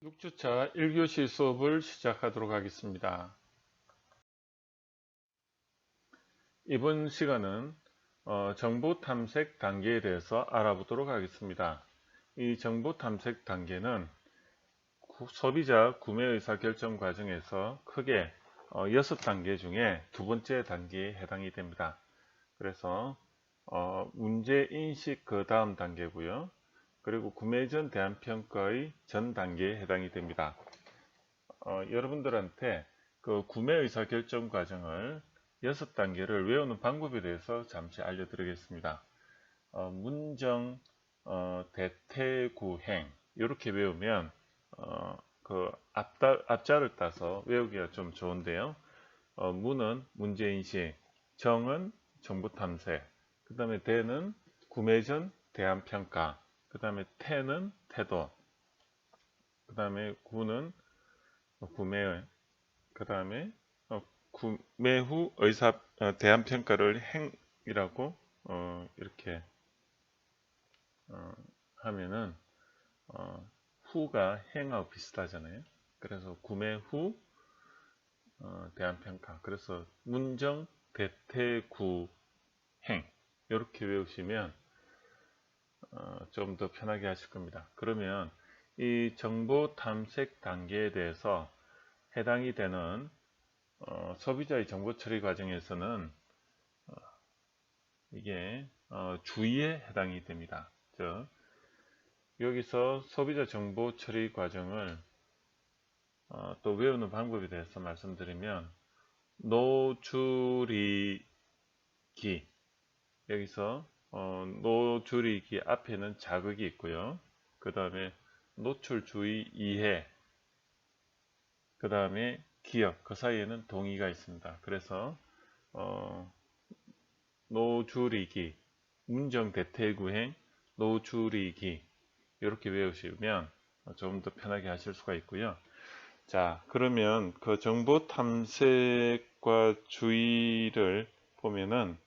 6주차 1교시 수업을 시작하도록 하겠습니다. 이번 시간은 정보 탐색 단계에 대해서 알아보도록 하겠습니다. 이 정보 탐색 단계는 소비자 구매 의사 결정 과정에서 크게 6단계 중에 두 번째 단계에 해당이 됩니다. 그래서 문제 인식 그 다음 단계고요. 그리고 구매 전 대안평가의 전 단계에 해당이 됩니다. 여러분들한테 그 구매 의사 결정 과정을 6단계를 외우는 방법에 대해서 잠시 알려드리겠습니다. 문정, 대퇴구행 이렇게 외우면 그 앞자를 따서 외우기가 좀 좋은데요. 문은 문제인식, 정은 정보탐색, 그 다음에 대는 구매 전 대안평가, 그 다음에 태는 태도, 그 다음에 구는 구매, 그 다음에 구매 후 의사 대안평가를 행이라고 이렇게 하면은 후가 행하고 비슷하잖아요. 그래서 구매 후 대안평가. 그래서 문정 대퇴구 행 이렇게 외우시면 좀 더 편하게 하실 겁니다. 그러면 이 정보 탐색 단계에 대해서 해당이 되는 소비자의 정보 처리 과정에서는 이게 주의에 해당이 됩니다. 즉 여기서 소비자 정보 처리 과정을 또 외우는 방법에 대해서 말씀드리면 노줄이기, 여기서 노줄이기 앞에는 자극이 있고요. 그 다음에 노출 주의 이해, 그 다음에 기억, 그 사이에는 동의가 있습니다. 그래서 노줄이기, 문정 대퇴구행, 노줄이기 이렇게 외우시면 좀 더 편하게 하실 수가 있고요. 자, 그러면 그 정보 탐색과 주의를 보면은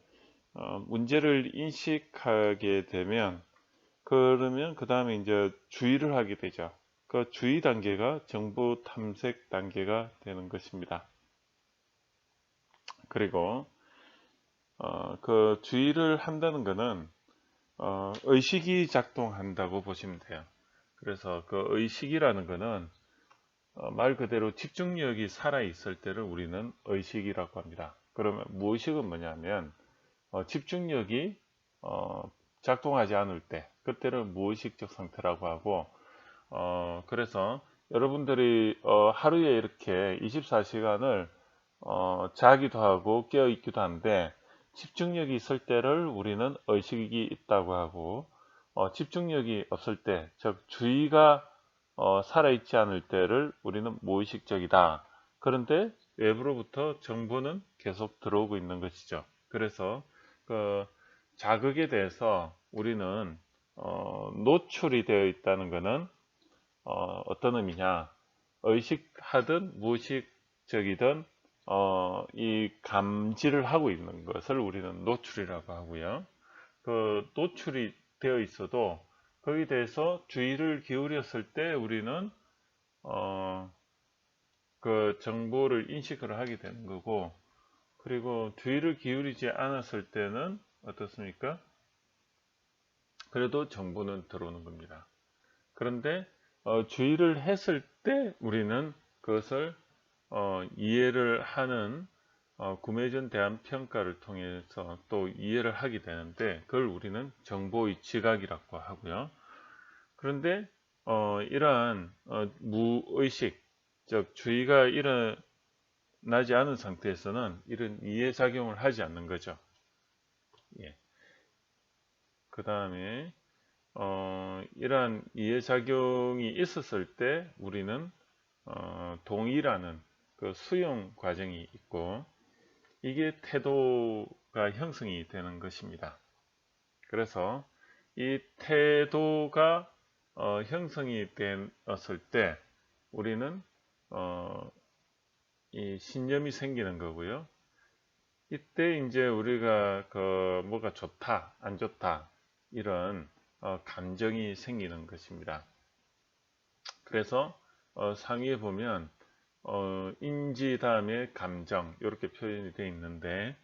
문제를 인식하게 되면 그러면 그 다음에 이제 주의를 하게 되죠. 그 주의 단계가 정보 탐색 단계가 되는 것입니다. 그리고 그 주의를 한다는 것은 의식이 작동한다고 보시면 돼요. 그래서 그 의식이라는 것은 말 그대로 집중력이 살아있을 때를 우리는 의식이라고 합니다. 그러면 무의식은 뭐냐면 집중력이 작동하지 않을 때 그때를 무의식적 상태라고 하고 그래서 여러분들이 하루에 이렇게 24시간을 자기도 하고 깨어 있기도 한데 집중력이 있을 때를 우리는 의식이 있다고 하고 집중력이 없을 때, 즉 주의가 살아있지 않을 때를 우리는 무의식적이다. 그런데 외부로부터 정보는 계속 들어오고 있는 것이죠. 그래서 그 자극에 대해서 우리는 노출이 되어 있다는 것은 어떤 의미냐? 의식하든 무의식적이든 이 감지를 하고 있는 것을 우리는 노출이라고 하고요. 그 노출이 되어 있어도 거기에 대해서 주의를 기울였을 때 우리는 그 정보를 인식을 하게 되는 거고, 그리고 주의를 기울이지 않았을 때는 어떻습니까? 그래도 정보는 들어오는 겁니다. 그런데 주의를 했을 때 우리는 그것을 이해를 하는 구매 전 대안 평가를 통해서 또 이해를 하게 되는데 그걸 우리는 정보의 지각이라고 하고요. 그런데 이러한 무의식, 즉 주의가 일어나지 않은 상태에서는 이런 이해작용을 하지 않는 거죠. 예. 그 다음에 이러한 이해작용이 있었을 때 우리는 동의라는 그 수용 과정이 있고 이게 태도가 형성이 되는 것입니다. 그래서 이 태도가 형성이 되었을 때 우리는 이 신념이 생기는 거고요. 이때 이제 우리가 그 뭐가 좋다, 안 좋다 이런 감정이 생기는 것입니다. 그래서 상위에 보면 인지 다음에 감정 이렇게 표현이 되어 있는데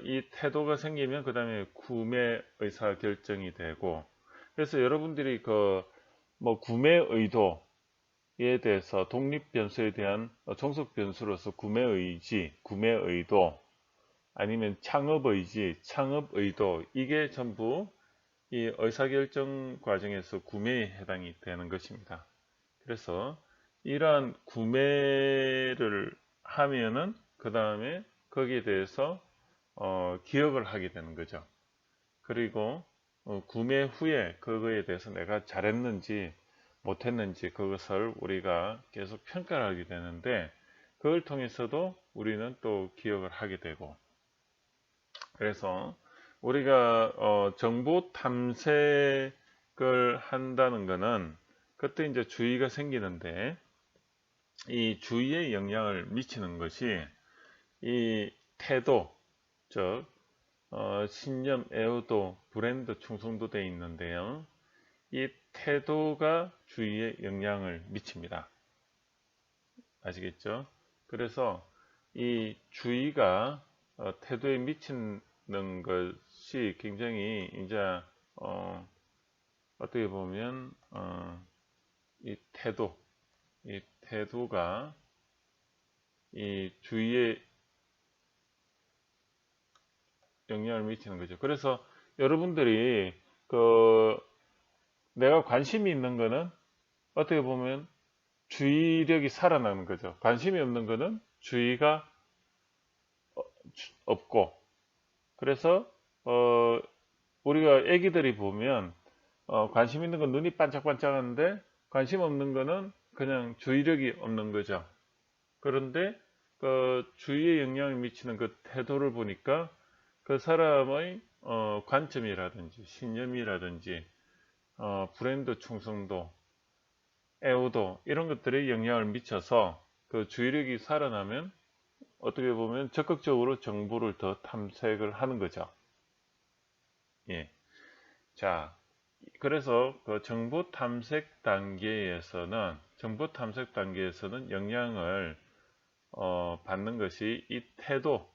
이 태도가 생기면 그 다음에 구매 의사 결정이 되고 그래서 여러분들이 뭐 구매 의도에 대해서 독립 변수에 대한 종속 변수로서 구매 의지, 구매 의도 아니면 창업 의지, 창업 의도 이게 전부 이 의사결정 과정에서 구매에 해당이 되는 것입니다. 그래서 이러한 구매를 하면은 그 다음에 거기에 대해서 기억을 하게 되는 거죠. 그리고 구매 후에 그거에 대해서 내가 잘했는지 못했는지 그것을 우리가 계속 평가를 하게 되는데 그걸 통해서도 우리는 또 기억을 하게 되고 그래서 우리가 정보 탐색을 한다는 것은 그때 이제 주의가 생기는데 이 주의에 영향을 미치는 것이 이 태도, 즉 신념, 애호도, 브랜드 충성도 되어 있는데요. 이 태도가 주의에 영향을 미칩니다. 아시겠죠? 그래서 이 주의가 태도에 미치는 것이 굉장히 이제 어떻게 보면 이 태도가 이 주의에 영향을 미치는 거죠. 그래서 여러분들이 내가 관심이 있는 거는 어떻게 보면 주의력이 살아나는 거죠. 관심이 없는 거는 주의가 없고 그래서 우리가 애기들이 보면 관심 있는 건 눈이 반짝반짝하는데 관심 없는 거는 그냥 주의력이 없는 거죠. 그런데 주의에 영향을 미치는 그 태도를 보니까 그 사람의 관점이라든지 신념이라든지 브랜드 충성도, 애호도 이런 것들에 영향을 미쳐서 그 주의력이 살아나면 어떻게 보면 적극적으로 정보를 더 탐색을 하는 거죠. 예. 자, 그래서 그 정보 탐색 단계에서는 영향을 받는 것이 이 태도,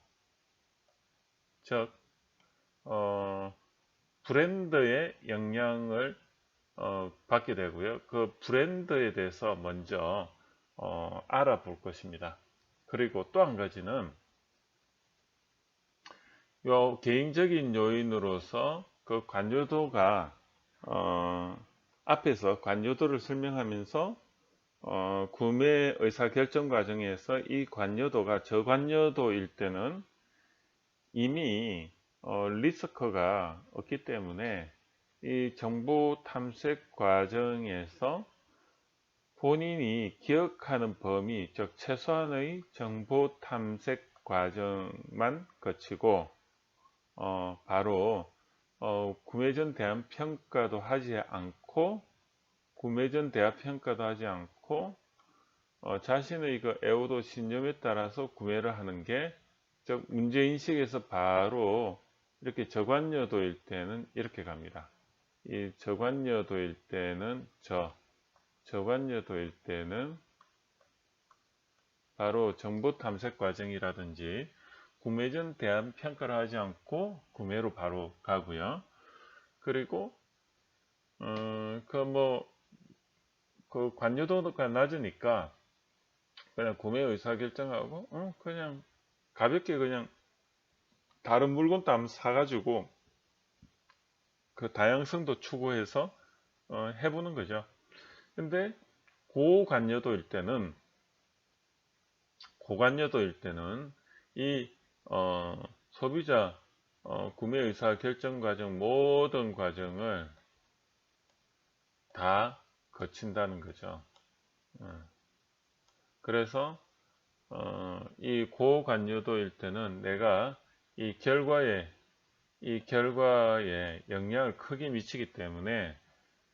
즉 브랜드의 영향을 받게 되고요. 그 브랜드에 대해서 먼저 알아볼 것입니다. 그리고 또 한 가지는 요 개인적인 요인으로서 그 관여도가 앞에서 관여도를 설명하면서 구매 의사 결정 과정에서 이 관여도가 저관여도일 때는 이미 리스크가 없기 때문에 이 정보 탐색 과정에서 본인이 기억하는 범위, 즉 최소한의 정보 탐색 과정만 거치고 바로 구매 전 대한 평가도 하지 않고 자신의 그 애호도 신념에 따라서 구매를 하는 게 즉 문제인식에서 바로 이렇게 저관여도일 때는 이렇게 갑니다. 이 저관여도일 때는 저관여도일 때는 바로 정보 탐색 과정이라든지 구매 전 대한 평가를 하지 않고 구매로 바로 가고요. 그리고 그 관여도가 낮으니까 그냥 구매 의사 결정하고 그냥 가볍게 그냥 다른 물건도 한번 사가지고 그 다양성도 추구해서 해보는 거죠. 근데 고관여도일 때는 이 소비자 구매 의사 결정 과정 모든 과정을 다 거친다는 거죠. 그래서 이 고관여도일 때는 내가 이 결과에 영향을 크게 미치기 때문에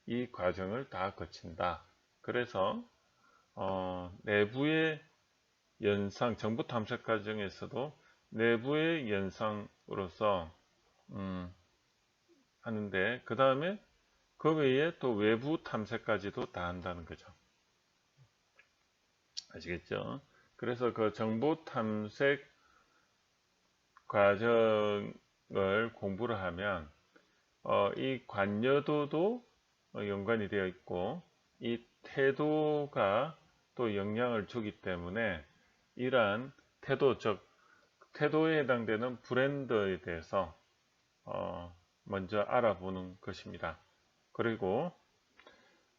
이 과정을 다 거친다. 그래서 내부의 연상, 정보 탐색 과정에서도 내부의 연상으로서 하는데 그 다음에 그 외에 또 외부 탐색까지도 다 한다는 거죠. 아시겠죠? 그래서 그 정보 탐색 과정을 공부를 하면 이 관여도도 연관이 되어 있고 이 태도가 또 영향을 주기 때문에 이러한 태도, 즉 태도에 해당되는 브랜드에 대해서 먼저 알아보는 것입니다. 그리고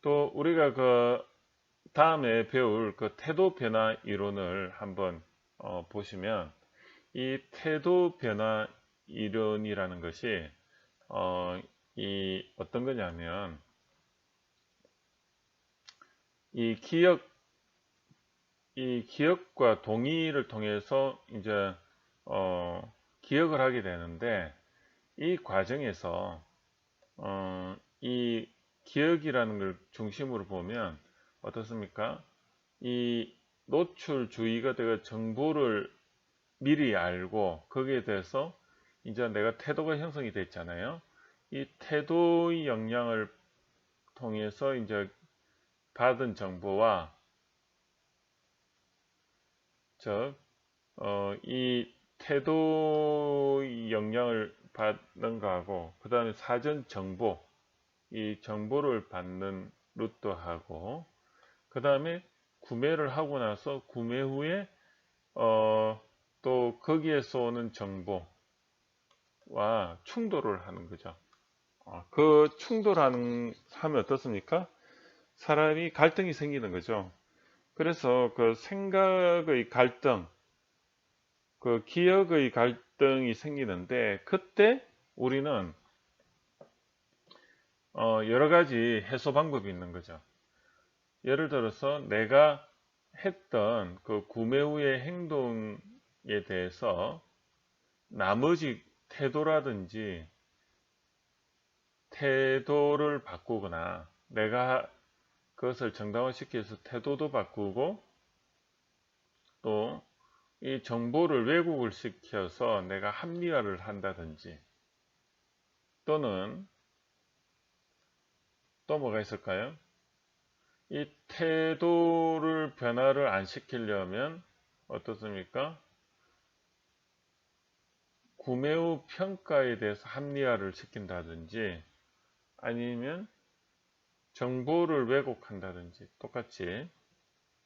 또 우리가 그 다음에 배울 그 태도 변화 이론을 한번 보시면 이 태도 변화 이론이라는 것이 이 어떤 거냐면 이 기억과 동의를 통해서 이제 기억을 하게 되는데 이 과정에서 이 기억이라는 걸 중심으로 보면 어떻습니까? 이 노출주의가 되어 정보를 미리 알고 거기에 대해서 이제 내가 태도가 형성이 됐잖아요. 이 태도의 영향을 통해서 이제 받은 정보와 이 태도의 영향을 받는 거하고 그 다음에 사전 정보, 이 정보를 받는 루트하고 그 다음에 구매를 하고 나서 구매 후에 또 거기에서 오는 정보와 충돌을 하는 거죠. 그 충돌하면 어떻습니까? 사람이 갈등이 생기는 거죠. 그래서 그 생각의 갈등, 그 기억의 갈등이 생기는데 그때 우리는 여러 가지 해소 방법이 있는 거죠. 예를 들어서 내가 했던 그 구매 후의 행동에 대해서 나머지 태도라든지 태도를 바꾸거나 내가 그것을 정당화시켜서 태도도 바꾸고 또 이 정보를 왜곡을 시켜서 내가 합리화를 한다든지 또는 또 뭐가 있을까요? 이 태도를 변화를 안 시키려면 어떻습니까? 구매 후 평가에 대해서 합리화를 시킨다든지 아니면 정보를 왜곡한다든지 똑같이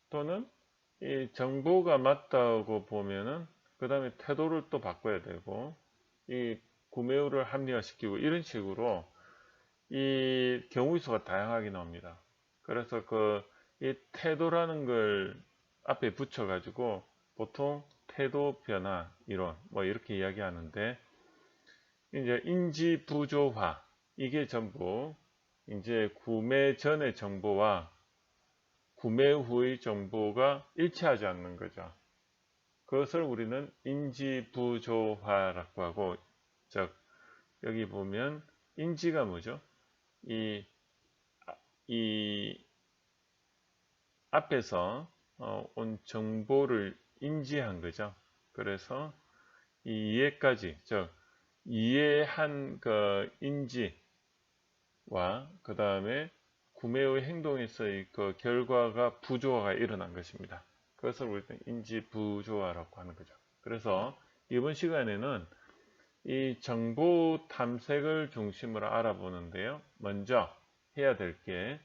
또는 이 정보가 맞다고 보면은 그 다음에 태도를 또 바꿔야 되고 이 구매 후를 합리화시키고 이런 식으로 이 경우의 수가 다양하게 나옵니다. 그래서 이 태도라는 걸 앞에 붙여 가지고 보통 태도 변화 이론 뭐 이렇게 이야기하는데 이제 인지 부조화 이게 전부 이제 구매 전의 정보와 구매 후의 정보가 일치하지 않는 거죠. 그것을 우리는 인지 부조화라고 하고 즉 여기 보면 인지가 뭐죠? 이 앞에서 온 정보를 인지한 거죠. 그래서 이 이해까지, 즉 이해한 그 인지와 그 다음에 구매의 행동에서의 그 결과가 부조화가 일어난 것입니다. 그것을 우리는 인지 부조화라고 하는 거죠. 그래서 이번 시간에는 이 정보 탐색을 중심으로 알아보는데요. 먼저 해야 될 게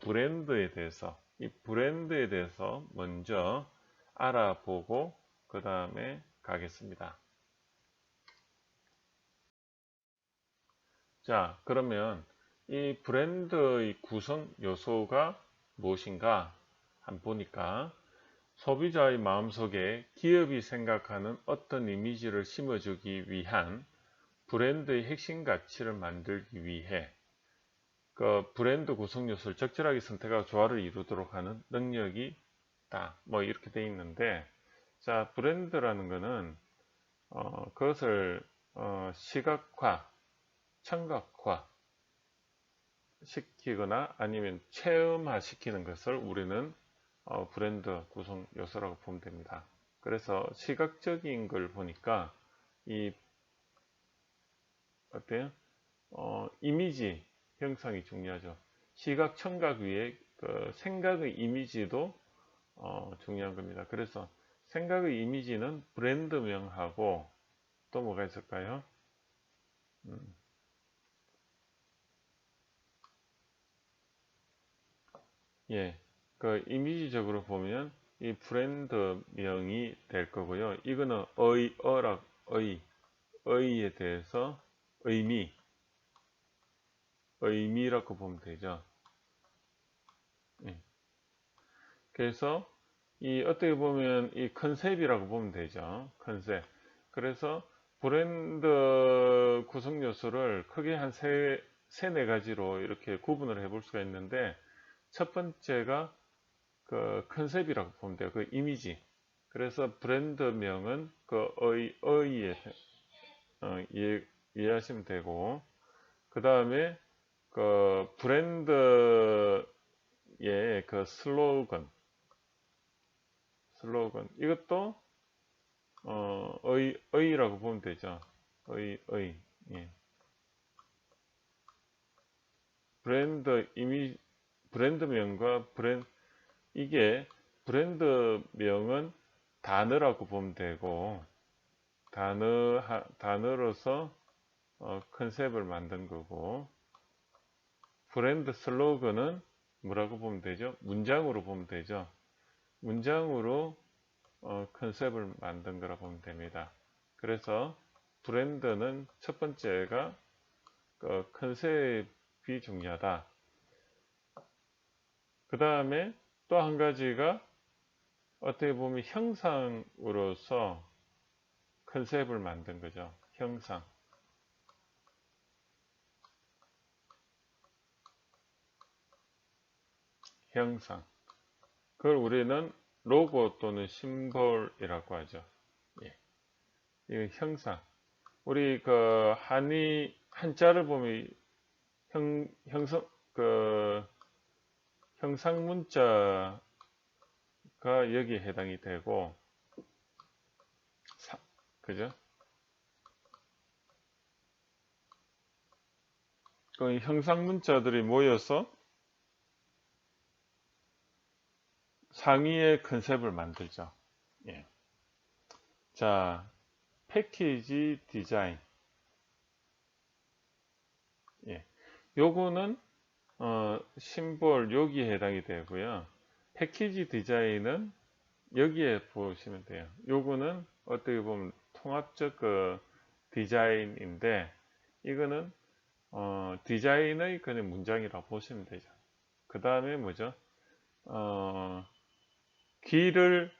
브랜드에 대해서 이 브랜드에 대해서 먼저 알아보고 그 다음에 가겠습니다. 자, 그러면 이 브랜드의 구성 요소가 무엇인가 한번 보니까 소비자의 마음속에 기업이 생각하는 어떤 이미지를 심어주기 위한 브랜드의 핵심 가치를 만들기 위해 그 브랜드 구성 요소를 적절하게 선택하고 조화를 이루도록 하는 능력이 있다. 뭐 이렇게 돼 있는데, 자, 브랜드라는 것은 그것을 시각화, 청각화 시키거나 아니면 체험화 시키는 것을 우리는 브랜드 구성 요소라고 보면 됩니다. 그래서 시각적인 걸 보니까 이 어때요? 이미지 형성이 중요하죠. 시각, 청각 위에 그 생각의 이미지도 중요한 겁니다. 그래서 생각의 이미지는 브랜드명하고 또 뭐가 있을까요? 예, 그 이미지적으로 보면 이 브랜드명이 될 거고요. 이거는 의에 대해서 의미라고 보면 되죠. 예. 그래서 이 어떻게 보면 이 컨셉이라고 보면 되죠. 컨셉. 그래서 브랜드 구성 요소를 크게 한 세네 가지로 이렇게 구분을 해볼 수가 있는데, 첫 번째가 그 컨셉이라고 보면 돼요. 그 이미지. 그래서 브랜드명은 그 의에 이해하시면 되고, 그 다음에 그 브랜드의 그 슬로건 이것도 의라고 보면 되죠. 예. 브랜드명과 이게 브랜드명은 단어라고 보면 되고, 단어로서 컨셉을 만든 거고, 브랜드 슬로건은 뭐라고 보면 되죠? 문장으로 보면 되죠. 문장으로 컨셉을 만든 거라 보면 됩니다. 그래서 브랜드는 첫 번째가 컨셉이 중요하다. 그 다음에 또 한 가지가 어떻게 보면 형상으로서 컨셉을 만든 거죠. 형상. 그걸 우리는 로고 또는 심볼이라고 하죠. 예. 이 형상. 우리 그 한자를 보면 형상 문자가 여기에 해당이 되고, 그죠? 그 형상 문자들이 모여서 상위의 컨셉을 만들죠. 예. 자, 패키지 디자인. 예. 요거는 심볼 여기에 해당이 되고요. 패키지 디자인은 여기에 보시면 돼요. 요거는 어떻게 보면 통합적 그 디자인인데, 이거는 디자인의 그냥 문장이라고 보시면 되죠. 그 다음에 뭐죠? 귀를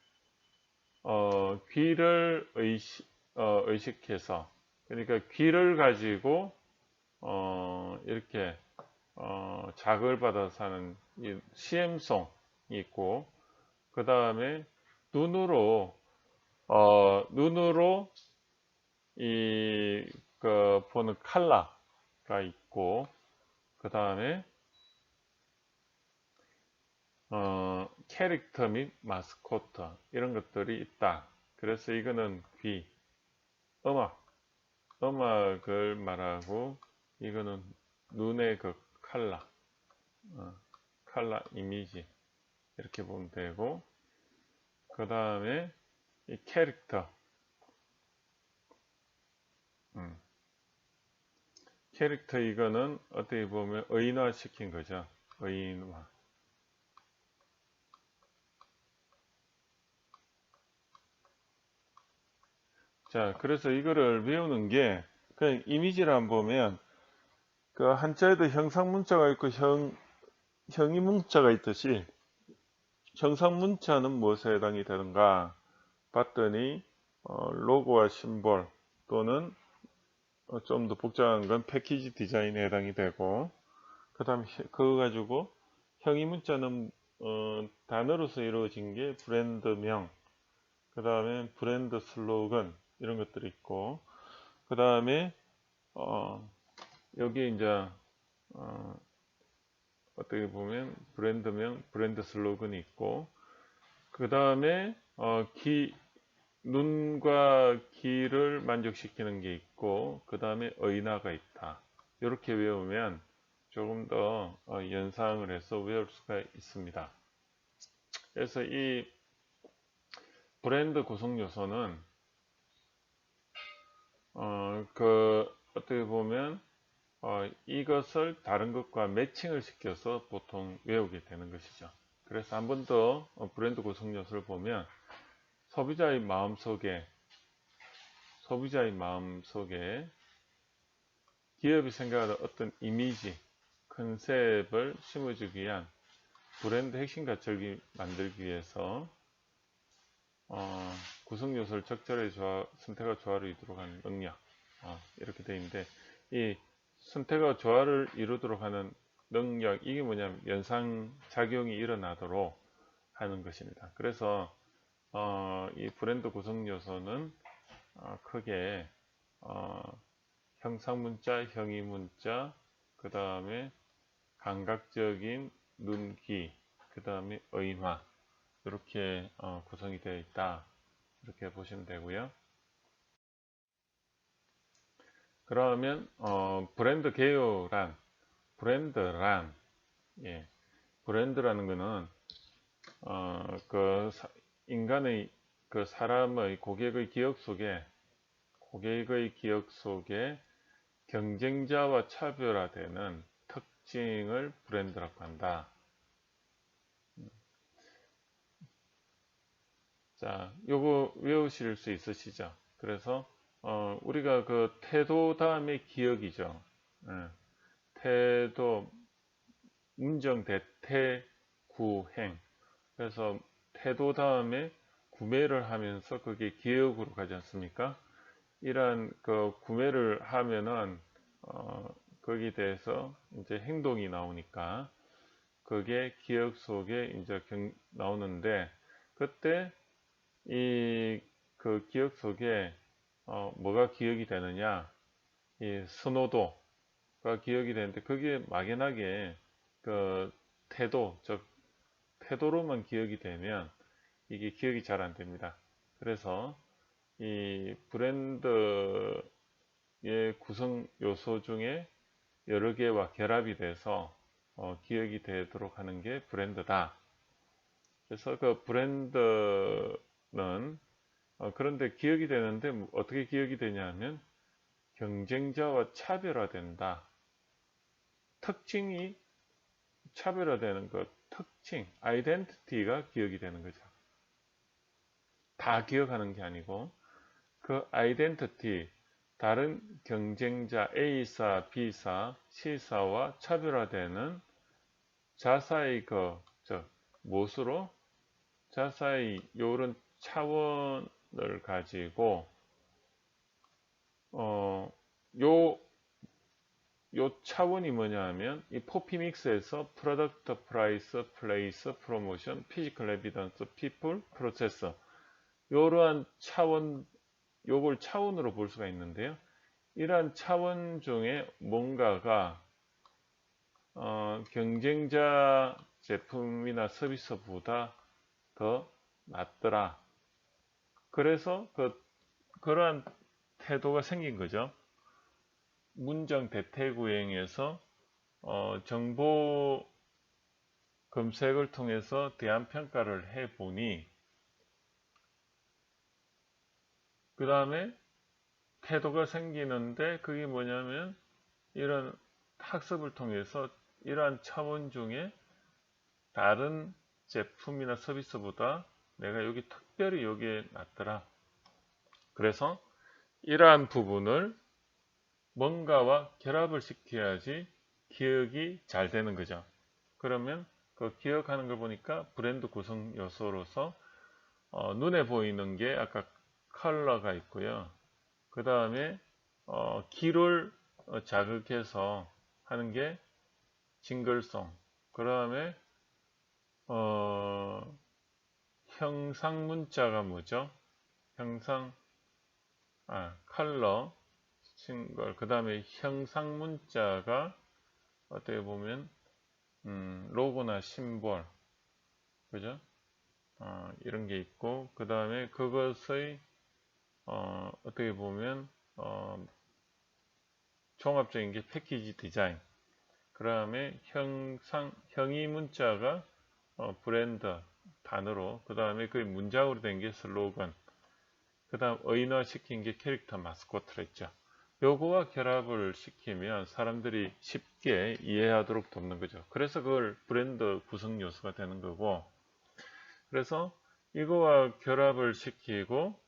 의식해서, 그러니까 귀를 가지고 이렇게 자극을 받아서 하는 이 시엠송이 있고, 그 다음에 눈으로 보는 컬러가 있고, 그 다음에 캐릭터 및 마스코트 이런 것들이 있다. 그래서 이거는 음악을 말하고, 이거는 눈의 그 컬러 이미지 이렇게 보면 되고, 그 다음에 이 캐릭터 이거는 어떻게 보면 의인화 시킨 거죠. 의인화. 자, 그래서 이거를 외우는 게, 그냥 이미지를 한번 보면 그 한자에도 형상 문자가 있고 형이 문자가 있듯이, 형상 문자는 무엇에 해당이 되는가 봤더니 로고와 심볼 또는 좀 더 복잡한 건 패키지 디자인에 해당이 되고, 그 다음에 그거 가지고 형이 문자는 단어로서 이루어진 게 브랜드명, 그 다음에 브랜드 슬로건 이런 것들이 있고, 그 다음에 여기 이제 어떻게 보면 브랜드명, 브랜드 슬로건이 있고, 그 다음에 눈과 귀를 만족시키는 게 있고, 그 다음에 의인화가 있다. 이렇게 외우면 조금 더 연상을 해서 외울 수가 있습니다. 그래서 이 브랜드 구성 요소는 어떻게 보면 이것을 다른 것과 매칭을 시켜서 보통 외우게 되는 것이죠. 그래서 한 번 더 브랜드 구성 요소를 보면 소비자의 마음속에 기업이 생각하는 어떤 이미지, 컨셉을 심어주기 위한 브랜드 핵심 가치를 만들기 위해서 구성 요소를 적절히 선택과 조화를 이루도록 하는 능력, 이렇게 되어 있는데, 이 선택과 조화를 이루도록 하는 능력, 이게 뭐냐면 연상작용이 일어나도록 하는 것입니다. 그래서 이 브랜드 구성 요소는 크게 형상문자, 형이문자, 그 다음에 감각적인 눈기, 그 다음에 의인화, 이렇게 구성이 되어 있다, 이렇게 보시면 되고요. 그러면 브랜드 개요란 브랜드라는 거는 인간의 사람의 고객의 기억 속에 경쟁자와 차별화되는 특징을 브랜드라고 한다. 자, 요거 외우실 수 있으시죠? 그래서 우리가 그 태도 다음에 기억이죠. 태도, 문정, 대태, 구행. 그래서 태도 다음에 구매를 하면서 그게 기억으로 가지 않습니까? 이러한 그 구매를 하면은 거기에 대해서 이제 행동이 나오니까 그게 기억 속에 이제 나오는데, 그때 이 그 기억 속에 뭐가 기억이 되느냐, 이 선호도가 기억이 되는데, 그게 막연하게 그 태도로만 기억이 되면 이게 기억이 잘 안 됩니다. 그래서 이 브랜드의 구성 요소 중에 여러 개와 결합이 돼서 기억이 되도록 하는 게 브랜드다. 그래서 그 브랜드는 그런데 기억이 되는데 어떻게 기억이 되냐면 경쟁자와 차별화된다. 특징이 차별화되는 것, 특징, 아이덴티티가 기억이 되는 거죠. 다 기억하는 게 아니고 그 아이덴티티, 다른 경쟁자 A사, B사, C사와 차별화되는 자사의 무엇으로? 자사의 요런 차원을 가지고 요 차원이 뭐냐 하면 이 포피믹스에서 프로덕트, 프라이스, 플레이스, 프로모션, 피지컬 에비던스, 피플, 프로세서, 이러한 차원, 요걸 차원으로 볼 수가 있는데요. 이러한 차원 중에 뭔가가 경쟁자 제품이나 서비스보다 더 낫더라. 그래서 그러한 태도가 생긴 거죠. 문정 대퇴구행에서 정보 검색을 통해서 대안평가를 해보니 그 다음에 태도가 생기는데, 그게 뭐냐면 이런 학습을 통해서 이러한 차원 중에 다른 제품이나 서비스보다 내가 여기 특별히 여기에 낫더라. 그래서 이러한 부분을 뭔가와 결합을 시켜야지 기억이 잘 되는 거죠. 그러면 그 기억하는 걸 보니까 브랜드 구성 요소로서 눈에 보이는 게 아까 컬러가 있고요. 그 다음에 귀를 자극해서 하는 게 징글송. 그 다음에 형상 문자가 뭐죠? 컬러, 싱글. 그 다음에 형상 문자가 어떻게 보면 로고나 심볼, 그죠? 이런 게 있고, 그 다음에 그것의 어떻게 보면 종합적인 게 패키지 디자인. 그 다음에 형이 문자가 브랜드, 단어로, 그 다음에 그 문장으로 된 게 슬로건, 그 다음 의인화시킨 게 캐릭터 마스코트라 했죠. 요거와 결합을 시키면 사람들이 쉽게 이해하도록 돕는 거죠. 그래서 그걸 브랜드 구성 요소가 되는 거고, 그래서 이거와 결합을 시키고,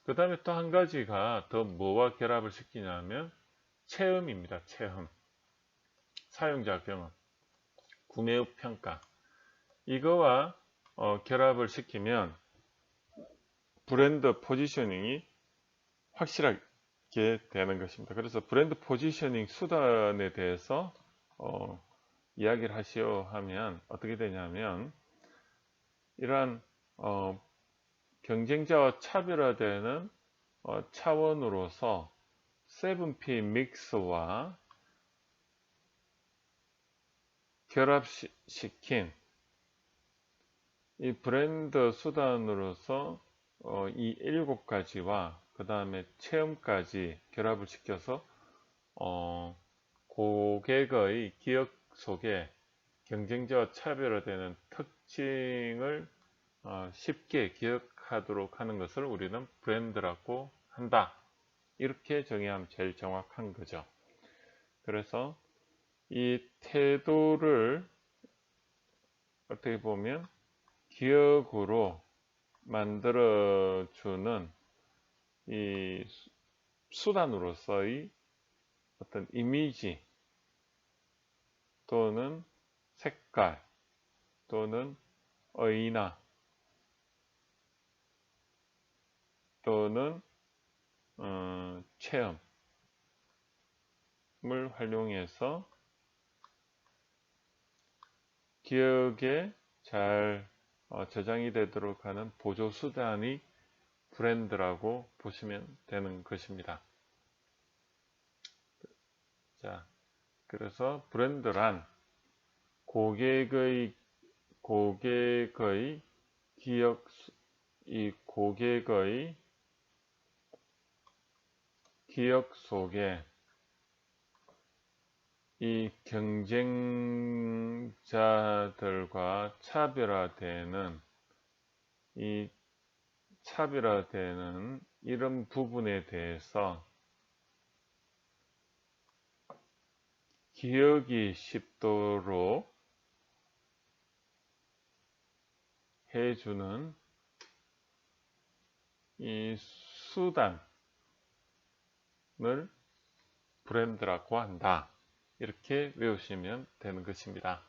그 다음에 또 한 가지가 더 뭐와 결합을 시키냐면 체험입니다. 체험. 사용자 경험, 구매 후 평가. 이거와 결합을 시키면 브랜드 포지셔닝이 확실하게 되는 것입니다. 그래서 브랜드 포지셔닝 수단에 대해서 이야기를 하시오 하면 어떻게 되냐면, 이러한 경쟁자와 차별화되는 차원으로서 7P 믹스와 결합시킨 이 브랜드 수단으로서 이 7가지와 그 다음에 체험까지 결합을 시켜서 고객의 기억 속에 경쟁자와 차별화되는 특징을 쉽게 기억하도록 하는 것을 우리는 브랜드라고 한다. 이렇게 정의하면 제일 정확한 거죠. 그래서 이 태도를 어떻게 보면 기억으로 만들어주는 이 수단으로서의 어떤 이미지 또는 색깔 또는 의나 또는 체험을 활용해서 기억에 잘 저장이 되도록 하는 보조 수단이 브랜드라고 보시면 되는 것입니다. 자, 그래서 브랜드란 고객의 기억, 이 고객의 기억 속에 이 경쟁자들과 차별화되는 이런 부분에 대해서 기억이 쉽도록 해주는 이 수단을 브랜드라고 한다. 이렇게 외우시면 되는 것입니다.